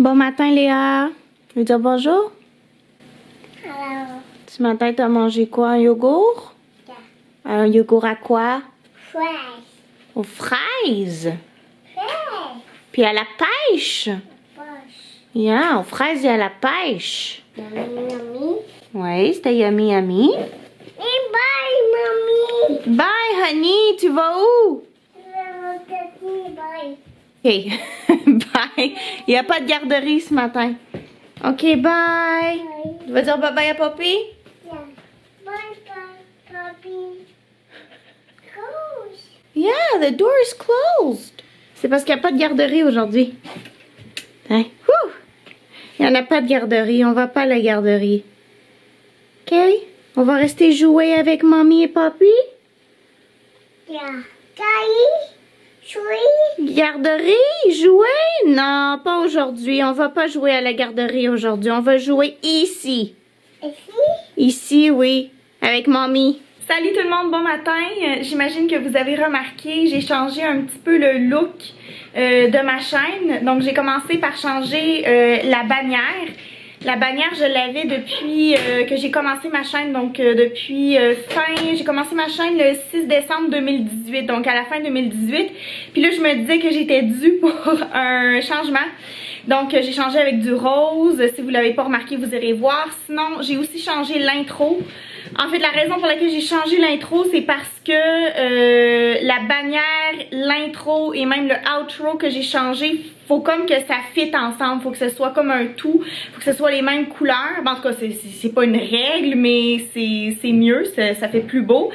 Bon matin, Léa. Tu veux dire bonjour? Alors, Ce matin, t'as mangé quoi? Un yogourt? yeah. Un yogourt à quoi? Fresh. Aux fraises. Fresh. Puis à la pêche. Bush. Yeah, aux fraises et à la pêche. Mommy, mommy. Oui, c'était yummy, yummy. Hey, bye, mommy. Bye, honey. Tu vas où? Bye. OK. Bye. Il n'y a pas de garderie ce matin. OK, bye. Bye. Tu vas dire bye-bye à Poppy? Yeah. Bye, bye, puppy. Close. Yeah, the door is closed. C'est parce qu'il n'y a pas de garderie aujourd'hui. Hein? Whew! Il n'y en a pas de garderie. On va pas à la garderie. OK? On va rester jouer avec Mommy et Poppy? Yeah. Daddy. Tree. Garderie? Jouer? Non, pas aujourd'hui. On va pas jouer à la garderie aujourd'hui. On va jouer ici. Ici. Ici, oui. Avec Mommy. Salut tout le monde, bon matin. J'imagine que vous avez remarqué, j'ai changé un petit peu le look de ma chaîne. Donc j'ai commencé par changer la bannière. La bannière, je l'avais depuis que j'ai commencé ma chaîne, donc depuis j'ai commencé ma chaîne le 6 décembre 2018, donc à la fin 2018. Puis là, je me disais que j'étais due pour un changement. Donc j'ai changé avec du rose. Si vous l'avez pas remarqué, vous irez voir. Sinon, j'ai aussi changé l'intro. En fait, la raison pour laquelle j'ai changé l'intro, c'est parce que la bannière, l'intro et même le outro que j'ai changé, faut comme que ça fit ensemble, faut que ce soit comme un tout, faut que ce soit les mêmes couleurs. En tout cas, c'est pas une règle, mais c'est mieux, ça fait plus beau.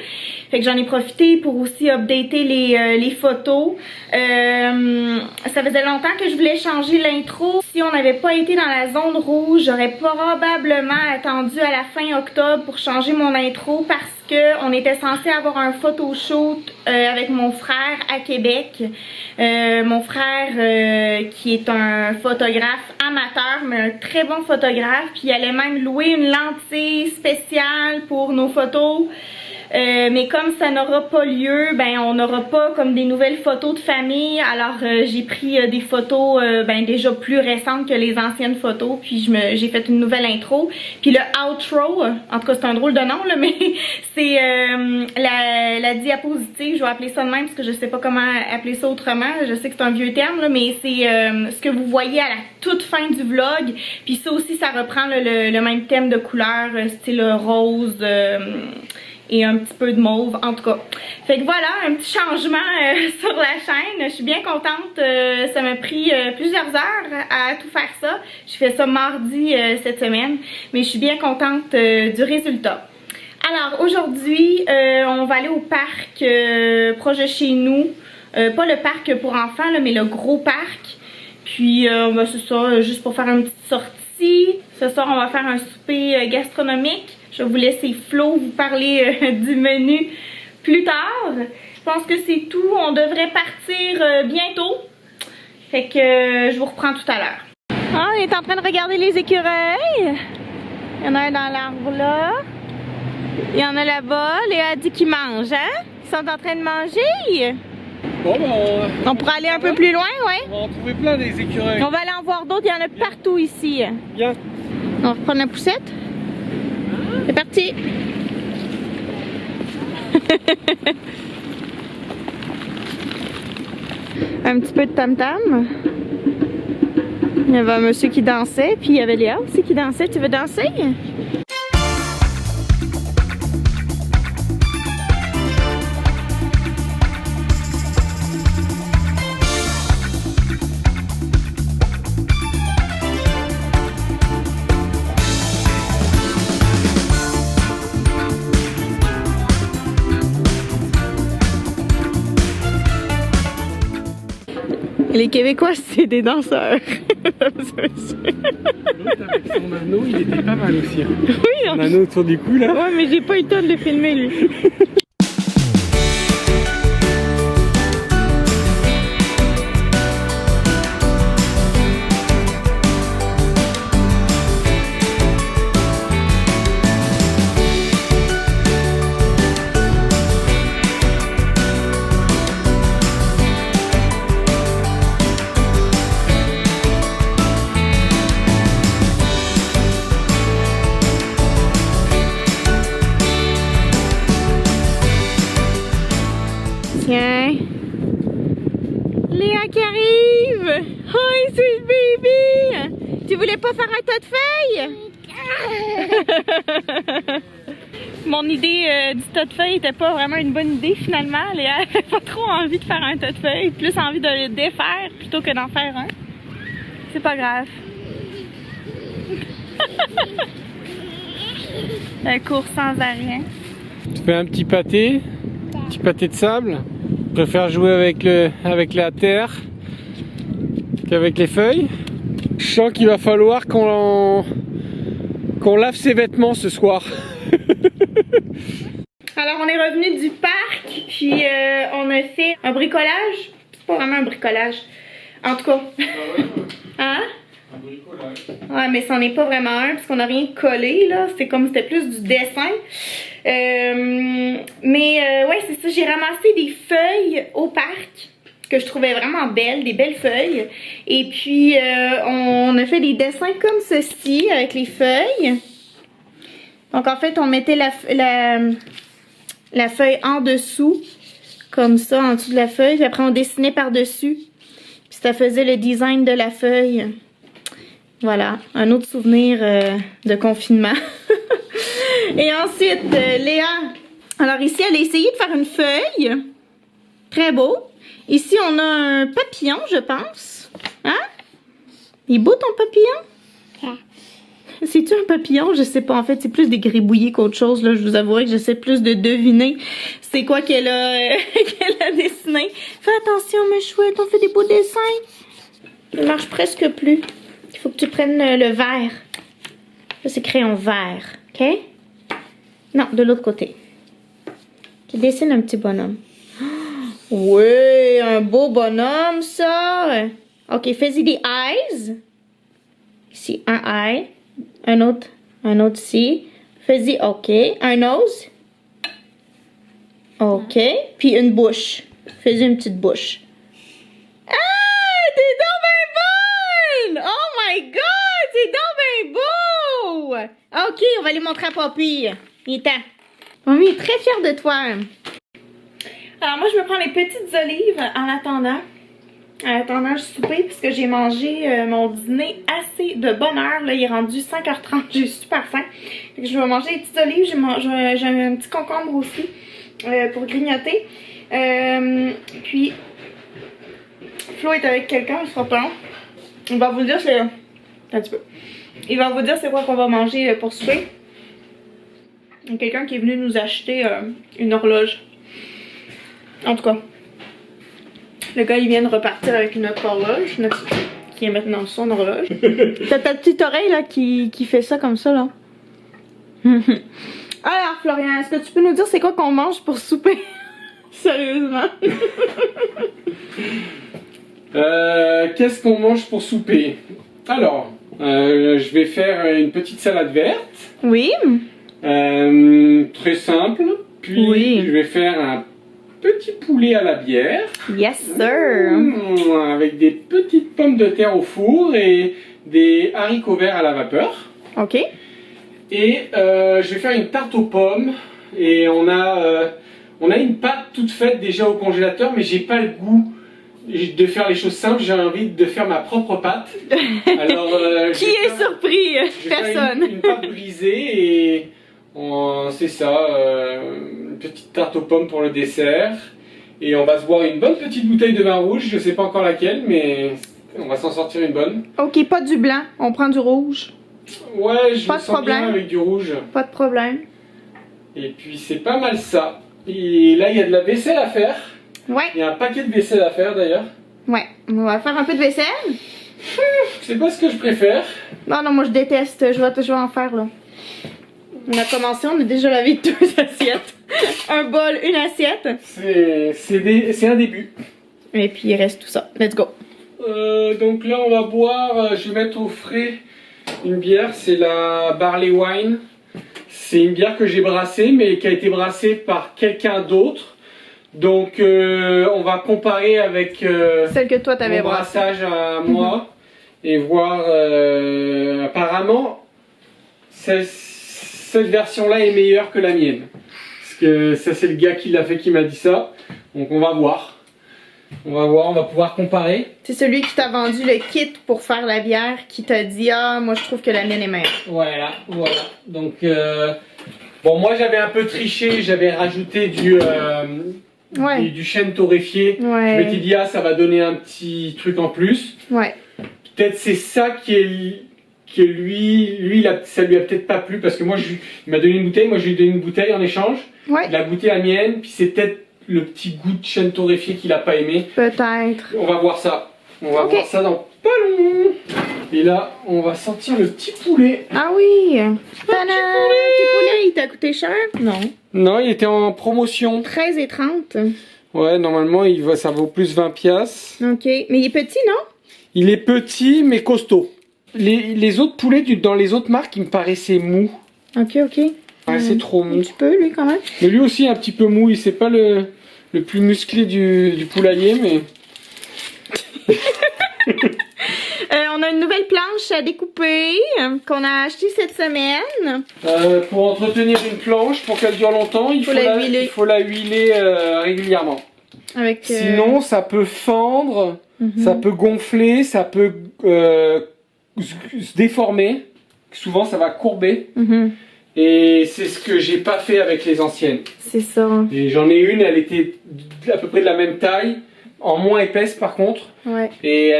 Fait que j'en ai profité pour aussi updater les photos. Ça faisait longtemps que je voulais changer l'intro. Si on n'avait pas été dans la zone rouge, j'aurais probablement attendu à la fin octobre pour changer mon intro parce que on était censé avoir un photoshoot avec mon frère à Québec. Mon frère qui est un photographe amateur, mais un très bon photographe. Puis il allait même louer une lentille spéciale pour nos photos. Mais comme ça n'aura pas lieu, ben on n'aura pas comme des nouvelles photos de famille. Alors j'ai pris des photos déjà plus récentes que les anciennes photos. Puis j'ai fait une nouvelle intro. Puis le outro, en tout cas c'est un drôle de nom là, mais c'est la diapositive. Je vais appeler ça de même parce que je sais pas comment appeler ça autrement. Je sais que c'est un vieux terme là, mais c'est ce que vous voyez à la toute fin du vlog. Puis ça aussi ça reprend le même thème de couleur, style rose. Et un petit peu de mauve, en tout cas. Fait que voilà, un petit changement sur la chaîne. Je suis bien contente. Ça m'a pris plusieurs heures à tout faire ça. J'ai fait ça mardi cette semaine. Mais je suis bien contente du résultat. Alors, aujourd'hui, on va aller au parc proche de chez nous. Pas le parc pour enfants, là, mais le gros parc. Puis, c'est ça, juste pour faire une petite sortie. Ce soir, on va faire un souper gastronomique. Je vais vous laisser Flo vous parler du menu plus tard. Je pense que c'est tout. On devrait partir bientôt. Fait que je vous reprends tout à l'heure. Ah, on est en train de regarder les écureuils. Il y en a un dans l'arbre là. Il y en a là-bas. Léa a dit qu'ils mangent, hein? Ils sont en train de manger. Bon, ben on pourra aller un peu plus loin, ouais? On va en trouver plein des écureuils. On va aller en voir d'autres. Il y en a partout ici. Bien. On va reprendre la poussette. C'est parti! Un petit peu de tam-tam. Il y avait un monsieur qui dansait, puis il y avait Léa aussi qui dansait. Tu veux danser? Les Québécois, c'est des danseurs. L'autre avec son anneau, il était pas mal aussi. Hein. Oui, un anneau autour du cou là. Ouais, mais j'ai pas eu le temps de le filmer lui. Hi, sweet baby! Tu voulais pas faire un tas de feuilles? Mon idée du tas de feuilles était pas vraiment une bonne idée finalement. Léa avait pas trop envie de faire un tas de feuilles, plus envie de le défaire plutôt que d'en faire un. C'est pas grave. Elle court sans arrêt. Tu fais un petit pâté de sable. Je préfère jouer avec la terre qu'avec les feuilles. Je sens qu'il va falloir qu'on lave ses vêtements ce soir. Alors on est revenu du parc, puis on a fait un bricolage. C'est pas vraiment un bricolage. En tout cas. Hein? Un bricolage. Ouais, mais c'en est pas vraiment un, parce qu'on n'a rien collé, là. C'est comme c'était plus du dessin. Ouais, c'est ça. J'ai ramassé des feuilles au parc que je trouvais vraiment belles, des belles feuilles. Et puis, on a fait des dessins comme ceci avec les feuilles. Donc, en fait, on mettait la feuille en dessous, comme ça, en dessous de la feuille. Puis après, on dessinait par-dessus. Puis ça faisait le design de la feuille. Voilà, un autre souvenir de confinement. Et ensuite, Léa. Alors ici, elle a essayé de faire une feuille. Très beau. Ici, on a un papillon, je pense. Hein? Il est beau ton papillon? Yeah. C'est-tu un papillon? Je sais pas. En fait, c'est plus des gribouillis qu'autre chose. Là. Je vous avouerai que j'essaie plus de deviner c'est quoi qu'elle a, qu'elle a dessiné. Fais attention, mes chouettes. On fait des beaux dessins. Ça ne marche presque plus. Il faut que tu prennes le vert. Ça, c'est crayon vert. OK? Non, de l'autre côté. Tu dessines un petit bonhomme. Oui, un beau bonhomme, ça. OK, fais-y des eyes. Ici, un eye. Un autre ici. Fais-y, OK. Un nose. OK. Puis une bouche. Fais-y une petite bouche. Ah, t'es donc bien bonne! Oh my God, c'est donc bien beau! OK, on va les montrer à Papy. Il est temps. Mamie est très fière de toi. Alors moi, je me prends les petites olives en attendant le souper, puisque j'ai mangé mon dîner assez de bonne heure. Là, il est rendu 5h30, j'ai super faim. Fait que je vais manger les petites olives, j'ai un petit concombre aussi pour grignoter. Puis, Flo est avec quelqu'un, il sera pas long. Il va vous dire c'est... Un petit peu. Il va vous dire c'est quoi qu'on va manger pour souper. Il y a quelqu'un qui est venu nous acheter une horloge. En tout cas, le gars il vient de repartir avec une autre horloge, qui est maintenant son horloge. T'as ta petite oreille là qui fait ça comme ça là. Alors Florian, est-ce que tu peux nous dire c'est quoi qu'on mange pour souper? Sérieusement. Qu'est-ce qu'on mange pour souper? Alors, je vais faire une petite salade verte. Oui. Très simple. Puis Oui. je vais faire un petit poulet à la bière. Yes sir. Avec des petites pommes de terre au four et des haricots verts à la vapeur. Ok. Et je vais faire une tarte aux pommes. Et on a une pâte toute faite déjà au congélateur, mais j'ai pas le goût de faire les choses simples. J'ai envie de faire ma propre pâte. Alors, Qui est surpris? Personne. Une pâte brisée et c'est ça, une petite tarte aux pommes pour le dessert. Et on va se boire une bonne petite bouteille de vin rouge. Je sais pas encore laquelle, mais on va s'en sortir une bonne. Ok, pas du blanc, on prend du rouge. Ouais, je Pas me de sens bien problème. avec du rouge. Pas de problème. Et puis c'est pas mal ça. Et là, il y a de la vaisselle à faire. Ouais, Il y a un paquet de vaisselle à faire d'ailleurs. ouais. On va faire un peu de vaisselle. C'est pas ce que je préfère. Non, non, moi je déteste. Je vais toujours en faire là. On a commencé, on a déjà lavé 2 assiettes. Un bol, une assiette. C'est un début. Et puis il reste tout ça. Let's go. Donc là, on va boire. Je vais mettre au frais une bière. C'est la Barley Wine. C'est une bière que j'ai brassée, mais qui a été brassée par quelqu'un d'autre. Donc on va comparer avec Celle que toi t'avais mon brassée. brassage à moi et voir. Apparemment, cette version-là est meilleure que la mienne. Parce que ça, c'est le gars qui l'a fait qui m'a dit ça. Donc on va voir. On va voir, on va pouvoir comparer. C'est celui qui t'a vendu le kit pour faire la bière qui t'a dit ah moi je trouve que la mienne est meilleure. Voilà. Donc bon, moi j'avais un peu triché, j'avais rajouté du chêne torréfié. Ouais. Je m'étais dit ah ça va donner un petit truc en plus. Ouais. Peut-être c'est ça qui est lui ça lui a peut-être pas plu parce que moi il m'a donné une bouteille, moi je lui ai donné une bouteille en échange. Ouais. Il a goûté la mienne, puis c'est peut-être le petit goût de chêne torréfié qu'il a pas aimé. Peut-être. On va voir ça. On va Ok. voir ça dans pas long. Et là, on va sentir le petit poulet. Ah oui. Tadam! Petit poulet, il t'a coûté cher? Non. Non, il était en promotion. 13,30. Ouais, normalement, ça vaut plus 20 piastres. Ok. Mais il est petit, non? Il est petit, mais costaud. Les autres poulets dans les autres marques, ils me paraissaient mous. Ok. C'est trop Un mou. petit peu, lui, quand même. Mais lui aussi, un petit peu mou. C'est pas le plus musclé du poulailler, mais... On a une nouvelle planche à découper qu'on a achetée cette semaine. Pour entretenir une planche, pour qu'elle dure longtemps, il faut la huiler régulièrement. Avec, Sinon, ça peut fendre, ça peut gonfler, ça peut se déformer. Souvent, ça va courber. Et c'est ce que j'ai pas fait avec les anciennes. C'est ça. Et j'en ai une, elle était à peu près de la même taille, en moins épaisse par contre. Ouais. Et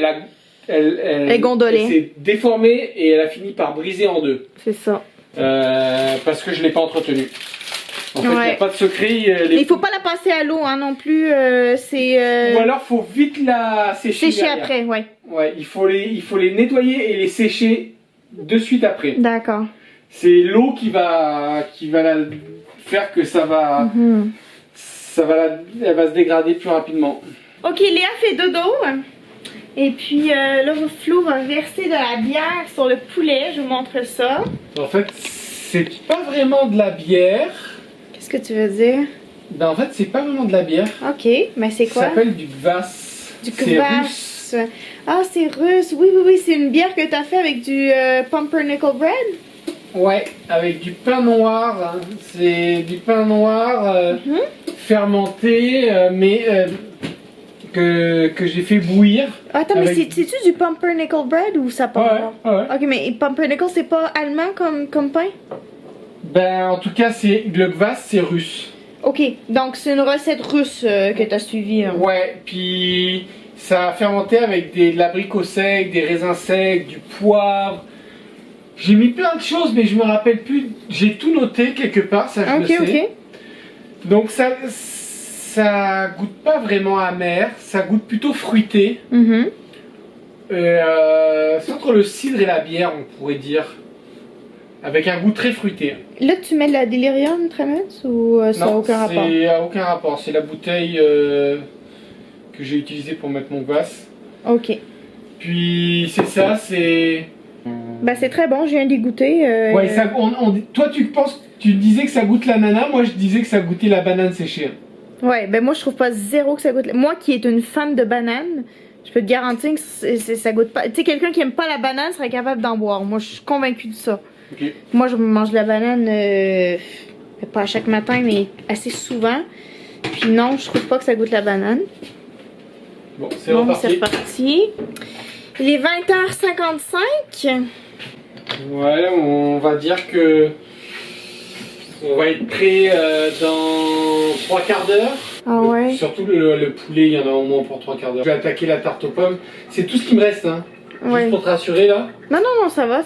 elle gondolait. Elle s'est déformée et elle a fini par briser en deux. C'est ça. Parce que je l'ai pas entretenue. En fait, il n'y a pas de secret. Il faut pas la passer à l'eau non plus. Ou alors, faut vite la sécher. Sécher après, ouais. Ouais, il faut les nettoyer et les sécher de suite après. D'accord. C'est l'eau qui va faire que ça va, elle va se dégrader plus rapidement. Ok, Léa fait dodo. Et puis là, Flo va verser de la bière sur le poulet. Je vous montre ça. En fait, c'est pas vraiment de la bière. Qu'est-ce que tu veux dire? Ben en fait, c'est pas vraiment de la bière. Ok, mais c'est quoi? Ça s'appelle du kvass. Du C'est kvass. russe. Ah, c'est russe. Oui, c'est une bière que tu as fait avec du pumpernickel bread. Ouais, avec du pain noir. C'est du pain noir fermenté, mais que j'ai fait bouillir. Attends, mais avec... c'est-tu du pumpernickel bread ou ça part? Ouais. Ok, mais pumpernickel, c'est pas allemand comme pain? Ben, en tout cas, le kvass, c'est russe. Ok, donc c'est une recette russe que tu as suivie. Hein. Ouais, puis ça a fermenté avec de l'abricot sec, des raisins secs, du poivre. J'ai mis plein de choses, mais je me rappelle plus. J'ai tout noté quelque part, ça je le sais. Ok. Donc ça goûte pas vraiment amer, ça goûte plutôt fruité. C'est entre le cidre et la bière, on pourrait dire. Avec un goût très fruité. Là, tu mets de la Delirium Tremens ou ça n'a aucun rapport? Non, ça n'a aucun rapport. C'est la bouteille que j'ai utilisée pour mettre mon glace. Ok. Puis c'est ça, c'est... Bah c'est très bon, je viens d'y goûter. Ouais, ça, toi tu disais que ça goûte l'ananas, moi je disais que ça goûtait la banane séchée. Ouais, ben moi je trouve pas zéro que ça goûte. Moi qui est une fan de banane, je peux te garantir que ça goûte pas. Tu sais, quelqu'un qui aime pas la banane serait capable d'en boire. Moi je suis convaincue de ça. Okay. Moi je mange de la banane, pas à chaque matin, mais assez souvent. Puis non, je trouve pas que ça goûte la banane. Bon, c'est reparti. Il est 20h55. Ouais, on va dire que on va être prêt dans 3 quarts d'heure. Ah ouais. Surtout le poulet, il y en a au moins pour 3 quarts d'heure. Je vais attaquer la tarte aux pommes. C'est tout ce qui me reste, hein. Ouais. Juste pour te rassurer là. Non, ça va.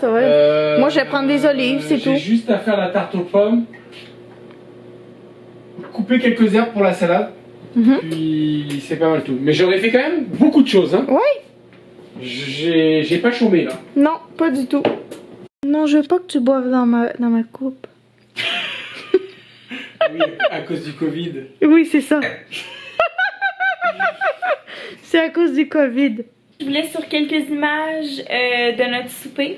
Moi je vais prendre des olives, c'est tout. J'ai juste à faire la tarte aux pommes. Couper quelques herbes pour la salade. Puis c'est pas mal tout. Mais j'aurais fait quand même beaucoup de choses, hein. Ouais. J'ai pas chômé là. Non, pas du tout. Non, je veux pas que tu boives dans ma coupe. Oui, à cause du Covid. Oui, c'est ça. C'est à cause du Covid. Je vous laisse sur quelques images de notre souper.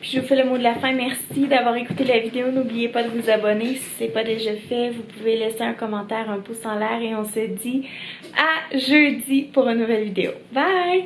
Puis je vous fais le mot de la fin. Merci d'avoir écouté la vidéo. N'oubliez pas de vous abonner si ce n'est pas déjà fait. Vous pouvez laisser un commentaire, un pouce en l'air et on se dit à jeudi pour une nouvelle vidéo. Bye!